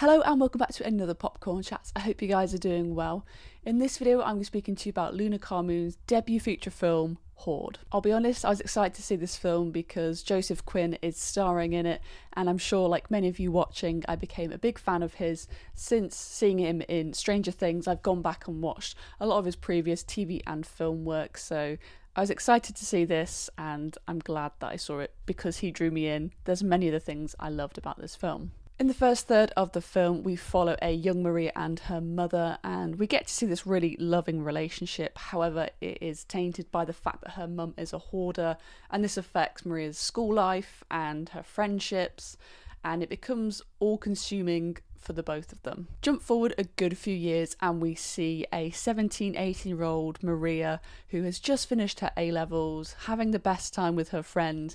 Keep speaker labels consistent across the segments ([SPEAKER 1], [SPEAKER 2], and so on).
[SPEAKER 1] Hello and welcome back to another Popcorn Chats. I hope you guys are doing well. In this video I'm going to be speaking to you about Luna Carmoon's debut feature film, Horde. I'll be honest, I was excited to see this film because Joseph Quinn is starring in it, and I'm sure like many of you watching, I became a big fan of his since seeing him in Stranger Things. I've gone back and watched a lot of his previous TV and film work, so I was excited to see this and I'm glad that I saw it because he drew me in. There's many of the things I loved about this film. In the first third of the film, we follow a young Maria and her mother, and we get to see this really loving relationship. However, it is tainted by the fact that her mum is a hoarder, and this affects Maria's school life and her friendships, and it becomes all-consuming for the both of them. Jump forward a good few years and we see a 17-18-year-old Maria who has just finished her A-levels, having the best time with her friend,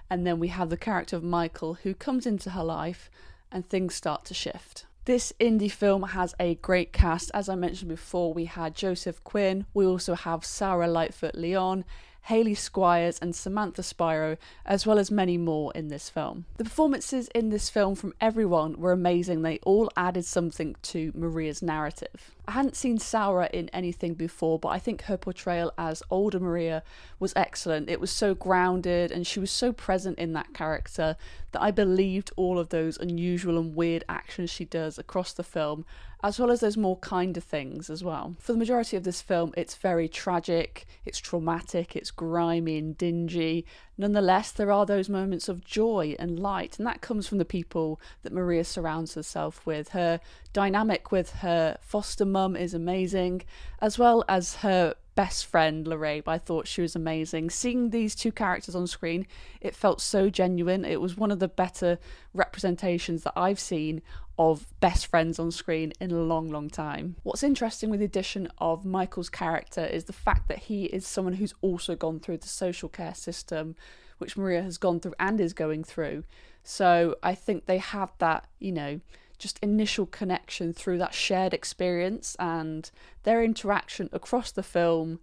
[SPEAKER 1] and then we have the character of Michael who comes into her life and things start to shift. This indie film has a great cast. As I mentioned before, we had Joseph Quinn, we also have Sarah Lightfoot-Leon, Hayley Squires and Samantha Spiro, as well as many more in this film. The performances in this film from everyone were amazing. They all added something to Maria's narrative. I hadn't seen Sarah in anything before, but I think her portrayal as older Maria was excellent. It was so grounded and she was so present in that character that I believed all of those unusual and weird actions she does across the film, as well as those more kinder things as well. For the majority of this film, it's very tragic, it's traumatic, it's grimy and dingy. Nonetheless, there are those moments of joy and light, and that comes from the people that Maria surrounds herself with. Her dynamic with her foster mum is amazing, as well as her best friend, Lorraine. I thought she was amazing. Seeing these two characters on screen, it felt so genuine. It was one of the better representations that I've seen of best friends on screen in a long time. What's interesting with the addition of Michael's character is the fact that he is someone who's also gone through the social care system, which Maria has gone through and is going through. So I think they have that, just initial connection through that shared experience, and their interaction across the film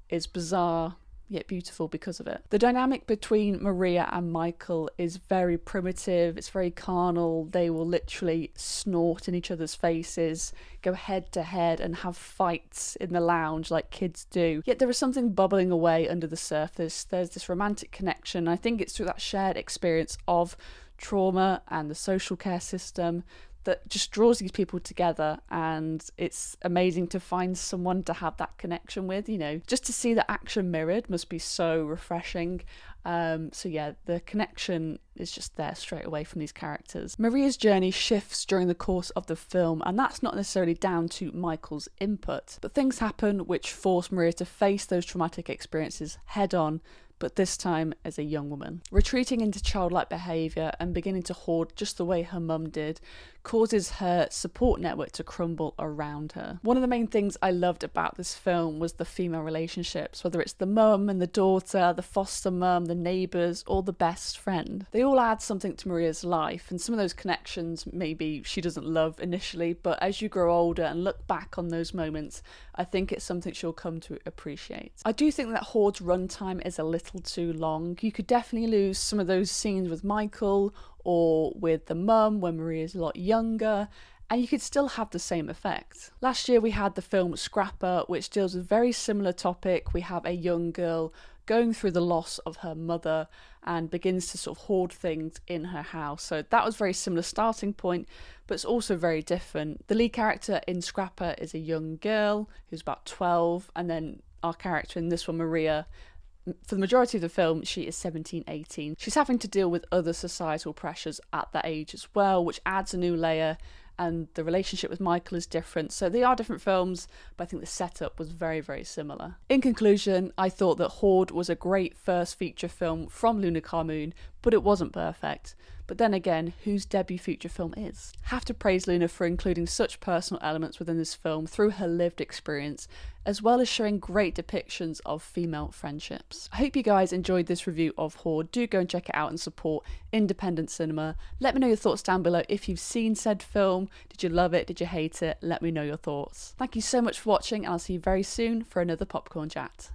[SPEAKER 1] is bizarre yet beautiful because of it. The dynamic between Maria and Michael is very primitive, it's very carnal. They will literally snort in each other's faces, go head to head and have fights in the lounge like kids do. Yet there is something bubbling away under the surface. There's this romantic connection. I think it's through that shared experience of trauma and the social care system that just draws these people together, and it's amazing to find someone to have that connection with. Just to see the action mirrored must be so refreshing. So yeah, the connection is just there straight away from these characters. Maria's journey shifts during the course of the film, and that's not necessarily down to Michael's input, but things happen which force Maria to face those traumatic experiences head on, but this time as a young woman. Retreating into childlike behaviour and beginning to hoard just the way her mum did causes her support network to crumble around her. One of the main things I loved about this film was the female relationships, whether it's the mum and the daughter, the foster mum, the neighbours, or the best friend. They all add something to Maria's life, and some of those connections maybe she doesn't love initially, but as you grow older and look back on those moments, I think it's something she'll come to appreciate. I do think that Horde's runtime is a little too long. You could definitely lose some of those scenes with Michael or with the mum when Maria's a lot younger, and you could still have the same effect. Last year we had the film Scrapper, which deals with a very similar topic. We have a young girl going through the loss of her mother and begins to sort of hoard things in her house. So that was a very similar starting point, but it's also very different. The lead character in Scrapper is a young girl who's about 12, and then our character in this one, Maria, for the majority of the film, she is 17, 18. She's having to deal with other societal pressures at that age as well, which adds a new layer, and the relationship with Michael is different. So they are different films, but I think the setup was very similar. In conclusion, I thought that Horde was a great first feature film from Luna Carmoon, but it wasn't perfect. But then again, whose debut feature film is? Have to praise Luna for including such personal elements within this film through her lived experience, as well as showing great depictions of female friendships. I hope you guys enjoyed this review of Horde. Do go and check it out and support independent cinema. Let me know your thoughts down below if you've seen said film. Did you love it? Did you hate it? Let me know your thoughts. Thank you so much for watching, and I'll see you very soon for another Popcorn Chat.